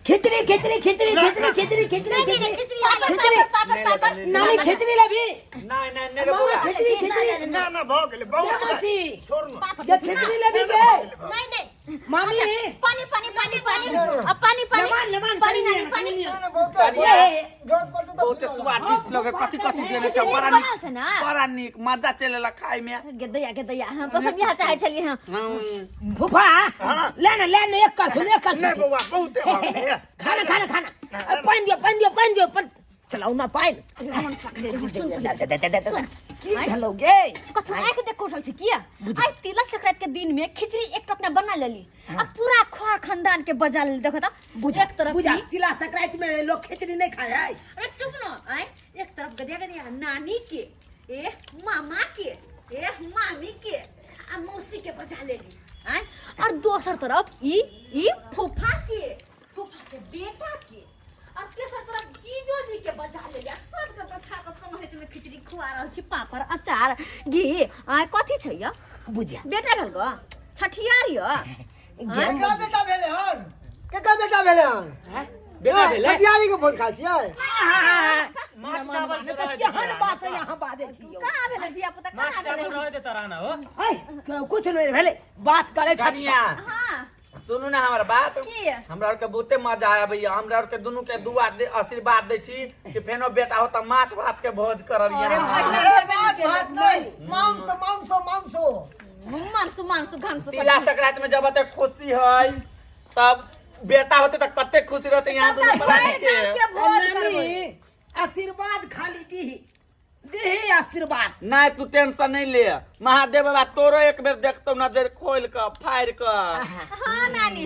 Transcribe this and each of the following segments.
खिचड़ी खिचड़ी खिचड़ी खिचड़ी खिचड़ी खिचड़ी खिचड़ी नानी खिचड़ी लेबी नहीं नहीं ने बोला खिचड़ी खिचड़ी ना ना भ गेले बहुत मौसी छोड़ न ये खिचड़ी लेबी के नहीं नहीं मामी पानी पानी पानी पानी अब पानी पानी लमान पानी नहीं पानी ना बहुत जोत पड़तो बहुत स्वादिष्ट लगे कथि कथि देने छ बड़ा निक मजा चलेला खाइ में गेदैया हां बस हम यहाँ चाहे छलिए हां फूफा ले ना एक कर सुन एक कर नहीं बउआ बहुत भ गेले खाना खाना खाना पानी दियो चलाऊ ना पानी की ढलोगे कथा आके देख उठल छ किया आई तिला संक्रांत के दिन में खिचड़ी एक टोकना बना लेली अब पूरा खोर खानदान के बजा ले देखो तो एक तरफ बुझा तिला संक्रांत में लोग खिचड़ी नहीं खाए है अरे चुप न आई एक तरफ गदिया नानी के ए मामा के ए मामी के आ मौसी के बजा लेली आई और दूसर तरफ ई फूफा के बेटा के और तेसर तरफ जीजो जी के बजा लेली सब के बैठा के समेत में खिचड़ी खुआ रहल छी पापड़ अचार घी आ कथि छै य बुझा बेटा भेल गो छठियार य केकरा बेटा भेले हन केकरा बेटा भेले हन बेटा भेले छठियारी के भोज खाइ छियै माछ चावल में तो केहन बात है यहाँ बाजे छियो कहां भेल दिया पुता कहां भेल रहे दे तराना हो है कुछ नहीं भेले बात करे कनिया हां सुनू ना हमार बात की? हमरा और के बहुते मजा आया भैया हमरा और के दुनू के दुआ दे आशीर्वाद दे छी कि फेनो बेटा हो त माछ भात के भोज करब अरे यहाँ बात नहीं मांस मांसु घांसु तिला संक्रांत में जब तक खुशी है तब बेटा होते त कते खुशी रहते यहाँ दुनू प्राणी के आशीर्वाद खाली दी आशीर्वाद नहीं तू टेंशन नहीं ले महादेव बाबा तोरो एक बेर देखतो नजर खोल के फाड़ के हां नानी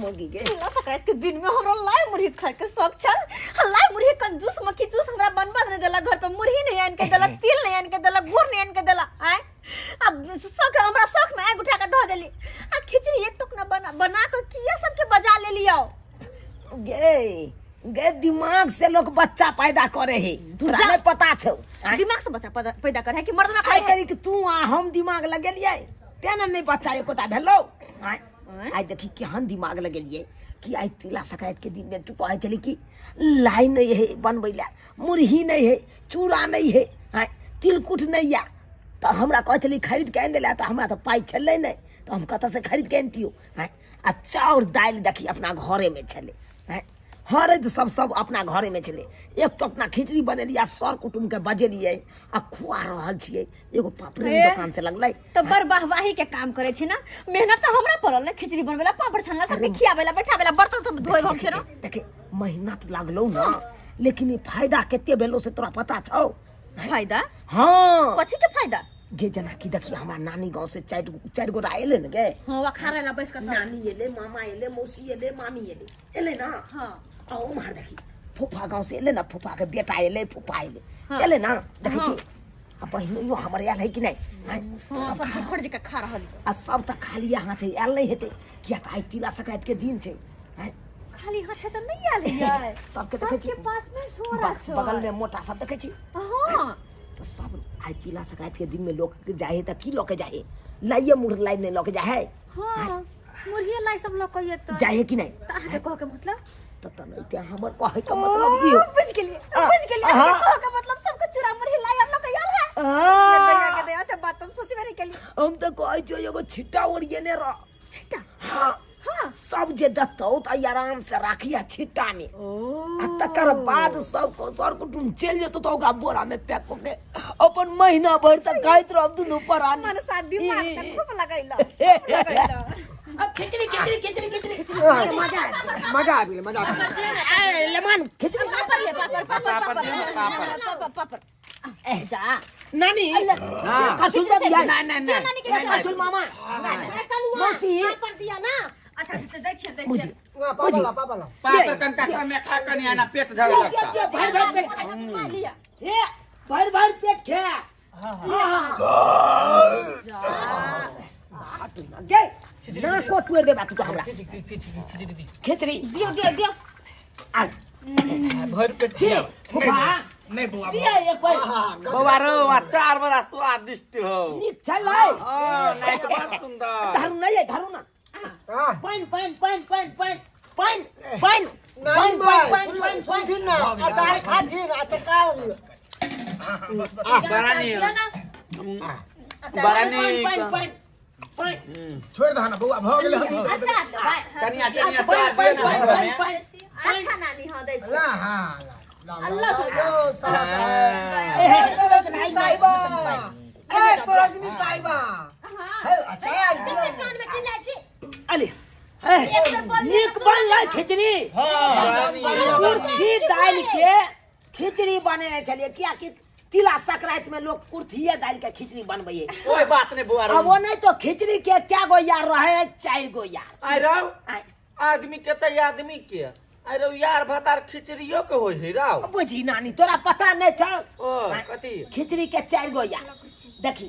मोगी के तिला संक्रांत के दिन में हमरा लाई मुरही खाए के शौक छल लाई मुरही कंजूस मक्खी जूस हमरा बनबा नहीं देला घर पे मुरही नहीं आन के देला तिल नहीं आन के देला गुड़ नहीं आन के देला आय अब शौक हमरा शौक में आग उठा के धो देली आ खिचड़ी एक टुकना बना के किया सबके बजा ले लियो गे दिमाग से लोग बच्चा पैदा करे है तोरा नहीं पता छौ दिमाग से बच्चा पैदा करे है कि मर्दमा आई करी कि तू आ हम दिमाग लगेलिए तेना नहीं बच्चा एकोटा भेलो आई देखी केहन दिमाग लगेलिए कि आई तिला संक्रांत के दिन में तू कहे चली कि लाई नहीं है बनबैला मुरही नहीं है चूड़ा नहीं है तिलकुट नहीं है तो हमरा कहे चली खरीद के आन देला तो हमरा तो पाई छले नहीं तो हम कत से खरीद के आनतियो आ चाउर दाल देखी अपना घरे में छले हर सब अपना घरे में चले एक तो अपना खिचड़ी बनेलिया सर कुटुम के बजेलिए आ खुआ रहल छिए एगो पापड़ी दुकान से लगलै तो बर वाहवाही के काम करे छी ना मेहनत तो हमरा पड़ल ना खिचड़ी बनवेला पापड़ छानला सबके खियावेला बैठावेला बर्तन सब धोए हम फेरो देखे मेहनत लागलो ना लेकिन ये फायदा केते भेलो से तोरा पता छौ फायदा हां कथि के फायदा गे जना की देखी हमरा नानी गांव से चार गो आएले न गे हां वा खारेला बैस के नानी एले मामा एले मौसी एले मामी एले ना हां आओ मार देखी फूफा गांव से एले ना फूफा के बेटा एले फूफा एले ना देखी छी अब बहिनो हमर आयल है कि नहीं सब खड़ जी के खा रहल आ सब त खाली हाथ आयल नहीं हेते किया त आई तिला संक्रांत के दिन छै खाली हाथ तो नहीं आल है सबके देखे छी सबके पास में छोरा छ बगल में मोटा सब देखे छी हां तो सब आई तिला संक्रांत के दिन में लोग जाए त की लोग जाए लाइए मुर लाई ने लोग जाए हां मुरही लाई सब लोग कहिए तो जाए कि नहीं त आके कह के मतलब त नहीं ते हमर कहे के मतलब की हो बुझ गेलिए कह के मतलब सबको चुरा मुरही लाई और लोग कहियल है ये के दे आते बात तुम सोचबे नहीं केली हम तो कहे जो एगो छिट्टा ओरिए ने रह छिट्टा हां सब जे दत्तो त आराम से राखिया छिट्टा में आ तकर बाद सब को सर कुटुम चल जेतो तो ओकरा बोरा में पैक क के अपन महीना भर तक खाइत रह दुनु पर आन मन सा दिमाग त खूब लगाइला अब खिचड़ी मजा आ गेल लेमन खिचड़ी पापड़ जा नानी हां कथु दे दिया नहीं कथु मामा मौसी पापड़ दिया ना अच्छा से दे छिए बुझी पापड़ कंटा में खा कर आना पेट झड़ लगता भर पेट खा लिया ए भर पेट खा जा ना को तोड़ दे बात तो हमरा खिचड़ी दियो आ भर पेट खिया नहीं बुआ दिया एक बार बाबा रो चार बड़ा स्वादिष्ट हो निक चलै हां नहीं तो बहुत सुंदर धरु नहीं है धरु ना हां पाइन पाइन नानी पाइन माय पाइन सुनथिन ना अचार खाथिन अचार बड़ा नीक बड़ा नीक पाइन छोड़ दहना बउआ भ गेलै हम अच्छा भाई कनिया कनिया चार दिए ना अच्छा नानी हां दै छी ला हां अल्लाह ओ सरोजनी साहिबा ए सरोजनी साहिबा हे अचार कान में चिल्ला छी अले नीक बनलै खिचड़ी कुर्थी दाल के खिचड़ी बने छलिए किया कि तिला संक्रांति में लोग कुर्थिये दाल के खिचड़ी बनबे कोई बात नहीं बुआ अब वो नहीं तो खिचड़ी के क्या गो यार रहे 4 गो यार आई रहो आदमी के त आदमी के आई रहो यार भतार खिचड़ियो के होय है राव बुझी नानी तोरा पता नहीं छ ओ कथी खिचड़ी के 4 गो यार देखी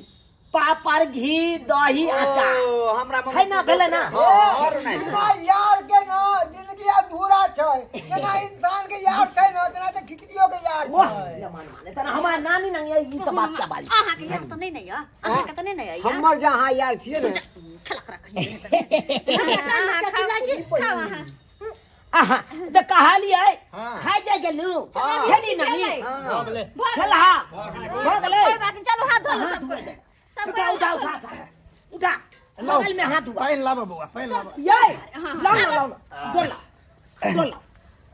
पापड़ घी दही अचार ओ हमरा मन है ना भेले ना और नहीं बिना यार के ना जिंदगी अधूरा छै केना इंसान के यार छै ना तेना त खिचड़ियो के यार वाह छै न माने तना हमार नानी नंग ई सब बात क्या बाली आहा के यार तो नहीं है आहा के तो नहीं है यार हमर जहां यार छिए ने खलक रख चिल्ला छी खाओ आहा आहा त कहालिए हाँ। खाइ जा गेलू खेली नहीं हो गेले खेला हो गेलै कोई बात नहीं चलो हाथ धो लो सब कर सब उठा उठा उठा उठा बगल में हाथ हुआ पाइन लाबा बउआ पाइन लाबा ये लाओ डोला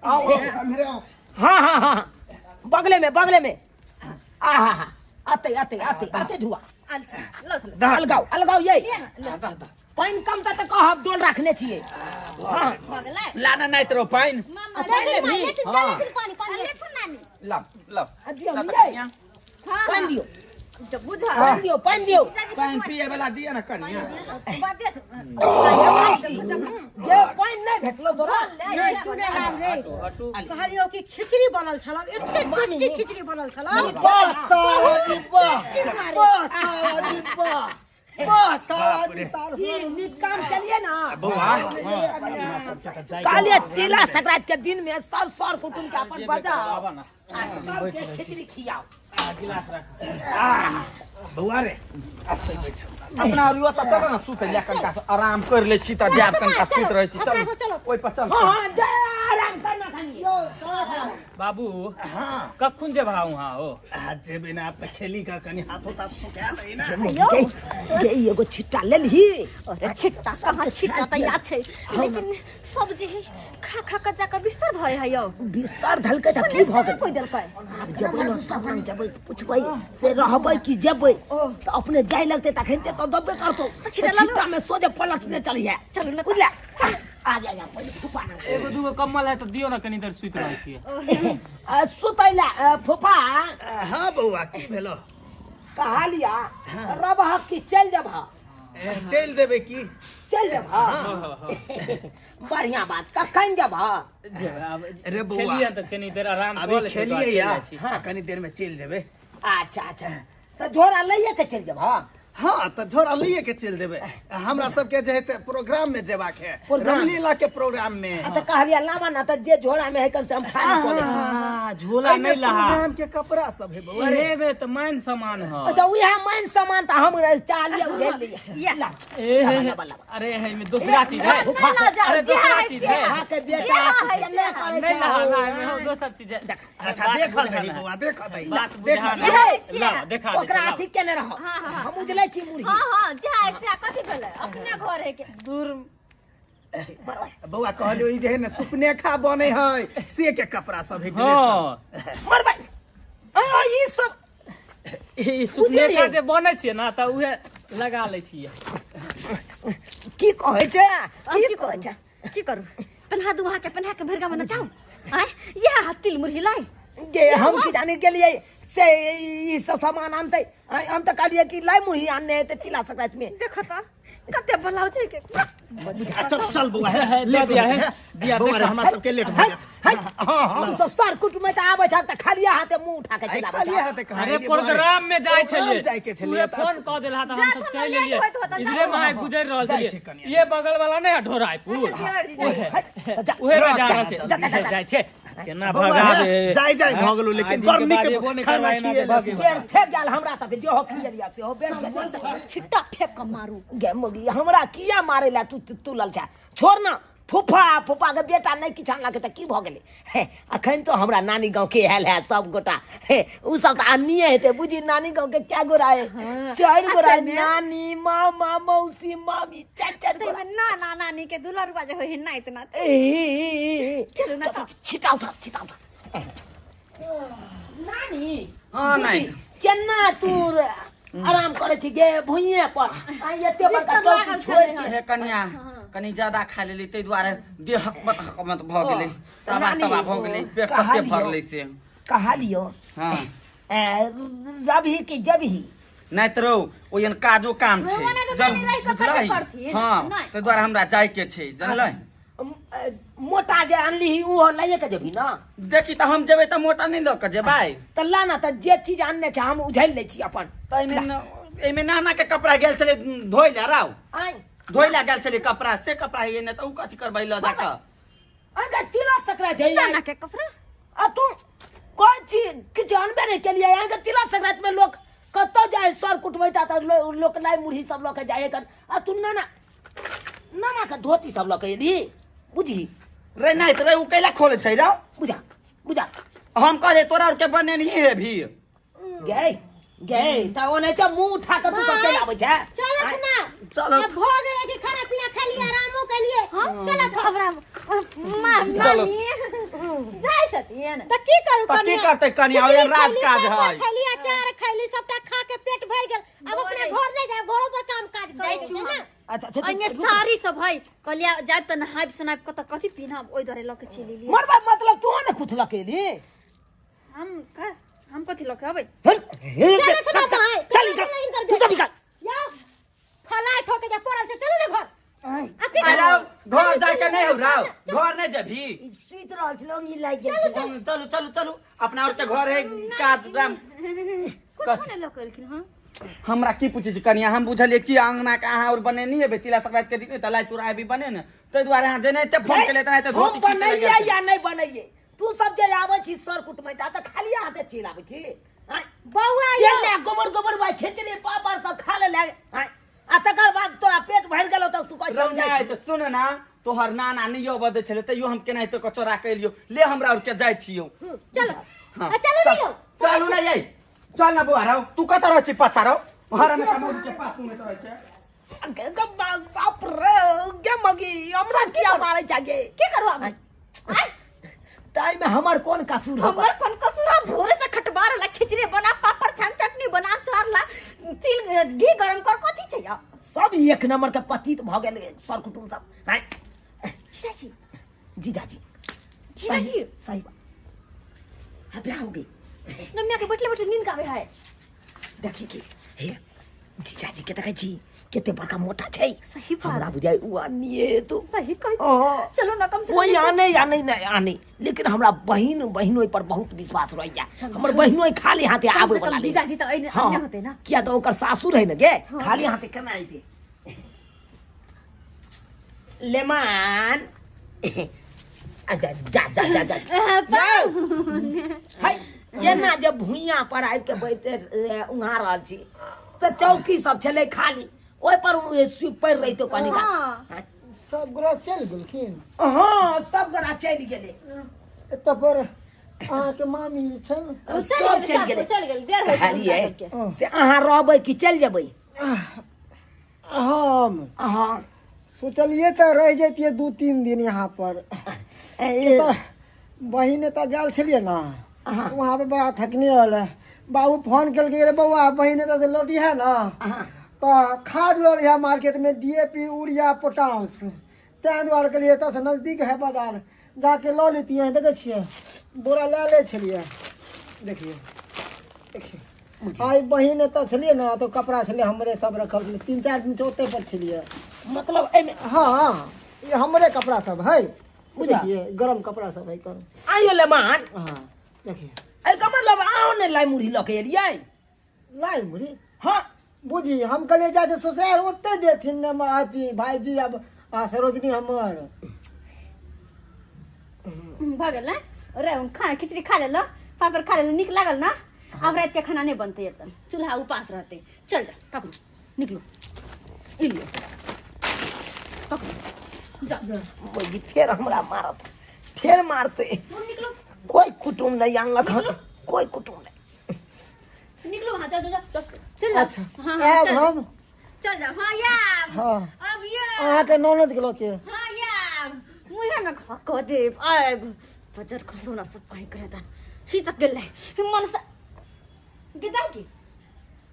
आओ मेरे आओ हाँ बगले में आहा आते धुआ लो अलगाओ ये पानी कम था तो कहब डोल रखने छिए हाँ भगला लाना नहीं तरो पाइन मामा पहले भी लेकिन पानी ले तो नानी ला ला दियो ये हां पानी दियो जब बुझा पानी दियो पाइन पिए वाला दिया ना कनिया बात दे ये पानी नहीं भेटलो तोरा ये चुने लाल रे कहलियो कि खिचड़ी बनल छला एते टेस्टी खिचड़ी बनल छला बस ये निक काम चलिए ना बउआ काले तिला संक्रांति के दिन में सब सर कुटुंब के अपन बजाओ सबके खिचड़ी खियाओ बउआ रे अपना रुआ त चलो ना सुत जा कनका आराम कर ले छी त जाब कनका सुत रह छी चल ओइ पर चल हाँ जा आराम करना खाली बाबू हां कखुन जे भाव वहाँ हो आज जेबे ना अब त खेली का कनी हाथों तात सुखा रही ना ये एगो छिट्टा ले ली अरे छिट्टा कहाँ छिट्टा त याद छै लेकिन सब जे है खा खा के जाकर बिस्तर धरे है यो बिस्तर धल के की भ गेल कोई देलकै अब जबै न सब रंग जबै पुछबै से रहबै कि जबै तो अपने जाय लगते तखन ते तो दबे करतो छिट्टा में सोजे पलटने चलिए चलू ना बुझला आ जा पहिले फुफा ना एगो दूगो कम्बल है तो दियो ना कनी देर सुत रहे छिए सुतैला फुफा हां बउआ की भेलो कहलिया रब हक की चल जब चल जेबे की चल जब बढ़िया बात कखन जब अरे बउआ खेलिए तो कनी देर आराम अभी कर ले खेलिए या कनी देर में चल जेबे अच्छा तो झोरा लइए के चल जब हाँ तो झोरा लिए के चल जेबे हमरा सबके जे है से प्रोग्राम में जेबाक है प्रोग्राम? रामलीला के प्रोग्राम में तो कहलिया लावा ना तो जे झोरा में है कल से हम खाली कर ले हां झोला नहीं लहा प्रोग्राम के कपड़ा सब है बउआ रे लेबे तो मान सामान हो अच्छा उहे मन सामान तो हम चालिए उझेल लिए ला अरे है में दूसरा चीज है अरे दूसरा चीज है खा के बेटा नहीं लहा ना में हो दूसरा चीज है अच्छा देख दही बउआ देख दही बात देख बुझा ला देखा दे ओकरा अथी केने रहो हम उजले छी मुरही हां हां जा ऐसे कथि भेले अपने घर है के दूर बउआ कहलियो ई जे है ना सुपनेखा बने है से के कपड़ा सब है ड्रेस हां मर भाई ई सब ई सुपने का जे बने छिए ना त उहे लगा ले छिए की कहै छै की कहै छै की करू पन्हा दू वहां के पन्हा के भरगा में नचाऊ आय ये तिल मुरही लाई जे हम की जाने के लिए से ई सब सामान आनते हम तो कहलिए कि लाई मुरही आनने ते तिला संक्रांति में देखो त कते बलाउ छै के चल चल बउआ है ले दिया है दिया बउआ रे देखा हमरा सबके लेट हो जाए हां हम सब सर कुट में त आबै छ त खालिया हाथे मुंह उठा के चला खाली हाथे कहां अरे प्रोग्राम में जाय छलिए जाय के छलिए उहे फोन क देला त हम सब चल लेलिए इधरे में गुजर रहल जाइ छै छलिए कनिया। ये बगल वाला नहीं है ढोराईपुर उहे में जा रहल जाय छे केना भगा दे जाय भ गेलो लेकिन बरनी के खाना खिए बेर फेंक गेल हमरा तक जे हो खियलिया से हो बेर फेंक छिट्टा फेंक के मारू गे मोगी हमरा किया मारे ला तू लल छ छोड़ ना फूफा फूफा के बेटा नहीं किछु आनलकै तऽ की भऽ गेलै हे अखन तो हमरा नानी गाँव के आयल है सब गोटा हे उ सब तऽ आनिए हेतै बुझी नानी गाँव के क्या गोरा है 4 गोरा है, नानी मामा मौसी मामी 4 गोरा नाना नानी के दुलरुआ जे होय ना इतना चलो ना छिटाउ नानी हाँ नहीं केना तू आराम करे छी गे भुइये पर आ एते बड़का चौकी छोड़ के हे कन्या कनी ज्यादा खा लेली तै दुआरे देह हकमत भ गेलै तबा भ गेलै पेट कते भरलै से कहा लियो हाँ जबही कि जबही नहीं तो ओयन काजो काम छै बुझलै हाँ तै दुआरे हमरा जाय के छै जानलै मोटा जे अनली ओ लइए के जबही ना देखी त हम जेबै त मोटा नहीं ल के जेबै त ला ना त जे चीज आनने छै हम उझैल लै छी अपन एमे नाना के कपड़ा गेल छले धोइ ले राव आई धोइ ले गेल छले कपड़ा से कपड़ा है ने त उ कथि करबै ल जा के अगर तिला सकरात है नाना के कपड़ा आ तू कोई चीज किछ अनबे नहीं के लिए अगर तिला सकरात में लोग कत जाए सर कुटबैता त लोक लाई मुरही सब ल के जाए कर आ तू नाना का धोती सब ल के एली बुझी रे नहीं त रे उ कैला खोले छै रे बुझा हम कहे तोरा के बने नहीं है भी गे त ओने त मुंह उठा के तू सब चल आबै छै चलो ना चलो अब हो गए कि खाना पीना खा लिया आरामो के लिए हां चलो खबरा मामी जाय छथिन त की करू त की करते कन्या ओय राज काज है खाली अचार खाली सबटा खा के पेट भर गेल अब अपने घर नहीं जाए घरों पर काम काज करे छै ना अच्छा अन्य सारी सब है कलिया जाब त नहाइब सुनाइब कत कथि पिनब ओइ दरे लके चली लिए मोर बात मतलब तू ने कुछ लकेली हम कथि लके अबै चल तू सब निकल या फलाई ठोके जा पड़ल से चलो ना घर अरे घर जाय के नहीं हो राव घर नहीं जेभी सुइत रहल छ लोग ई लाग गेल चलो अपना और के घर है काज राम कुछ नहीं लकेलखिन हां हमरा की पूछे छी कन्या हम बुझलिए कि अंगना के अहाँ और बने नहीं है तिला संक्रांति के दिन तलाई चुराए भी बने न तै दुआरे अहाँ जने ते फोन केले तना ते धोती खींच ले बनैया या नहीं बनैये तू सब जे आबै छी सर कुटमैता त खाली हाथे चल आबै छी बौआ ये ले गोबर भाई खींच ले पापड़ सब खा ले आ तकर बाद तोरा पेट भर गेलो त तू कह जाय त सुन ना तोहर नाना नियो बदे छले तइयो हम केनाइ तो कचोरा के लियो ले हमरा और के जाय छियो चलो हां चलो लियो चलू ना ये चल ना बुआ राव तू कत रह छी पछा राव घर में कमौर के पास में रह छै बाप रे के मगी हमरा किया मारे जागे की करू अब ताई में हमर कोन कसूर हो हमर कोन कसूर भोरे से खटबार ला खिचड़ी बना पापड़ छान चटनी बना चार ला तिल घी गरम कर कथि छै या सब एक नंबर के पतित भ गेल सर कुटुम सब हां जीजाजी सही बात ब्याह हो गई नम्या के बैठले नींद का आवे है देखी की हे जीजाजी के देखै छी केते बड़का मोटा छै सही बात हमरा बुझाय उ आनिए तो सही कह चलो ना कम से कोई आने लेकिन हमरा बहिन ओइ पर बहुत विश्वास रहैया हमर बहिनो खाली हाथे आबै वाला जीजाजी त अन्य होते ना किया तो ओकर सासुर है न गे खाली हाथे केना आइते लेमान आजा जा हाय ये ना जब भुइया पर आइ के बैठे उंघा रहल छी त चौकी सब छले खाली ओइ पर सुपर रही तो कनी का सब गोरा चल गेलखिन हां सब गोरा चल गेले एत पर अहाँ के मामी छन सब चल गेल देर हो गेल से अहाँ रहबै कि चल जेबै हम हां सोचलिए त रह जैतिए 2-3 दिन यहाँ पर बहिने त गेल छलिए ना वहाँ पे बड़ा थकनी रहल बाबू फोन कल के बउआ बहिने त लौटी है ना तो खाद लो रहा मार्केट में DAP यूरिया पोटास तै दुआरे के लिए से नजदीक है बाजार जाके लो लेती है देखे छिए बोरा ले छलिए देखिए आई बहिन त छलिए ना तो कपड़ा छलिए हमरे सब रखल 3-4 दिन चौथे पर छलिए मतलब एमे हाँ ये हमरे कपड़ा सब है बुझिए गरम कपड़ा सब है कर आइयो लेमान हाँ देखिए ए का मतलब आओ ने लाई मुरही लके एलियै लाई मुरही हां बुझी हम कले जा से सोसार ओते देथिन न माती भाईजी अब सरोजनी हमर भगल ना रे खाना खिचड़ी खा ले लो पापड़ खा ले निक लागल ना अब रात के खाना नहीं बनते एकदम चूल्हा उपास रहते चल जा पकड़ो निकलो लियो पकड़ो मोगी फिर हमरा मारत, फिर मारते। निकलो कोई कुटुम नहीं आनलक हन, कोई कुटुम नहीं। निकलो वहाँ, चल चल चल जा। अच्छा हाँ आब चल हम चल जा। हाँ या हाँ अब या अहाँके ननद के लके हाँ या मुझे ना खा दे आब बजर खसो ना सब कहीं करे था सी तक गेले मनसा गेदा की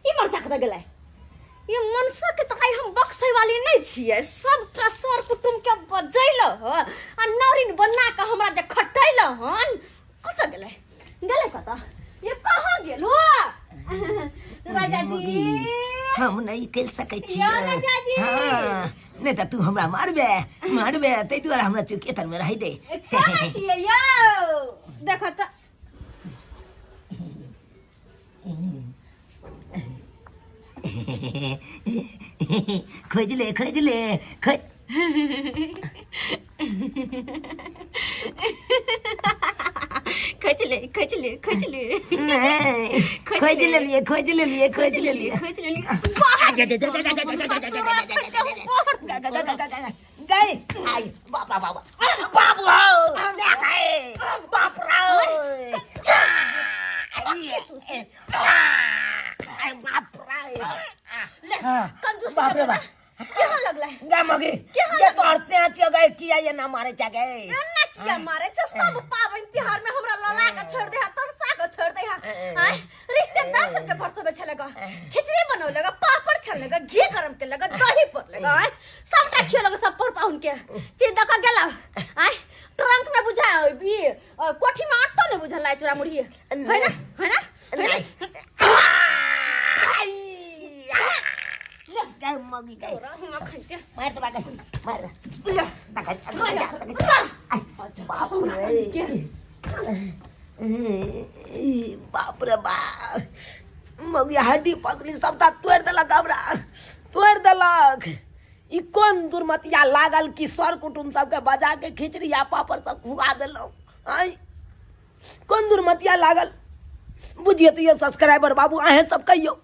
ई मनसा कत गेले ये मनसा के त आई हम बक्सै वाली नहीं छिए सब ट्रसर कुटुम के बजैल ह आ नौरिन बना के हमरा जे खटैल हन कत गेले गेले कत ये कहाँ गेलो राजा जी हम नहीं कह सकै छी। या राजा जी। हाँ, नहीं तो तू हमरा मारबे मारबे तै दुआरे हमरा चुकेतन में रह दे। कहाँ छिए यो देखो त खोज ले खोज ले खोज। खचले खचले खचले नहीं खोज ले लिए खोज ले लिए खोज ले लिए। खचले गए आई बाप रे बाप बाप हो गए बाप रे बाप रे कंजूस बाप रे बाप क्या लगला है गा मगी ये तो अर्से आचे गए किया ये ना मारे चा गए ना किया मारे छ सब पावन तिहार में हमरा लला के छोड़ दे हा तरसा के छोड़ दे हा हैं रिश्तेदार सब के परसबे छलेगा खिचड़ी बनौलेगा पापड़ छलेगा घी गरम के लगा दही पड़लेगा हैं सबटा खियलेगा सब पर पाउन के चीज दका गेला हैं ट्रंक में बुझा भी कोठी में आटो ने बुझा लाई चोरा मुड़ी है ना गए मगी गए हम खाई के मार दे बाटे मार दे ले बाप रे बाप मगी हड्डी पसली सबटा तोड़ देलक हमरा तोड़ देलक। ई कोन दुर्मतिया लागल कि सर कुटुम सबके बजा के खिचड़ी आ पापड़ सब खुआ देलौ। आई कोन दुर्मतिया लागल बुझिए तो ये सब्सक्राइबर बाबू अहें सब कहियो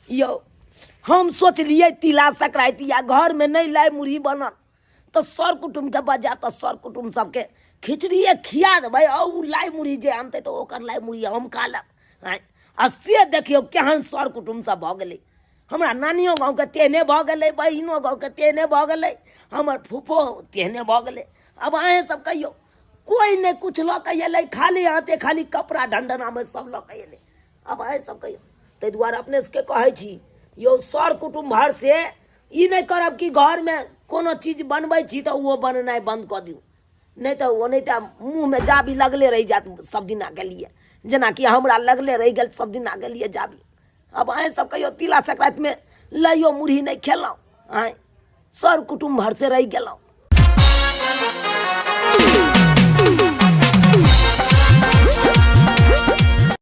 यो हम सोचलिए तिला संक्रांति या घर में नहीं लाए मुरही बनल तो सर कुटुम के बजा तो सर कुटुम सबके खिचड़िए खिया देबै और लाई मुरही जे आनते तो ओकर लाई मुरही हम खा लेब। आ से देखियो केहन सर कुटुम सब भऽ गेलै। हमरा नानियो गाँव के तेहने भऽ गेलै, बहिनो गाँव के तेहने भऽ गेलै, हमर फूफो तेहने भऽ गेलै। अब अहें सब कहियो कोई नहीं कुछ लऽ के अयलै, खाली हाथे खाली कपड़ा ढंढना में सब लऽ के अयलै। अब अहें सब कहियो ताहि दुआरे अपने सबके कहै छी यो सर कुटुम भर से ई नहीं करब कि घर में कोनो चीज बनबै छी तो वो बननाइ बंद कऽ दियौ, नहीं तो वो नहीं तो मुँह में जाबी लगले रहि जात सब दिना के लिए, जेना कि हमरा लगले रहि गेल सब दिना के लिए जाबी। अब अहें सब कहियो तिला संक्रांति में लइयो मुरही नहीं खेलौं, सर कुटुम भर से रहि गेलौं।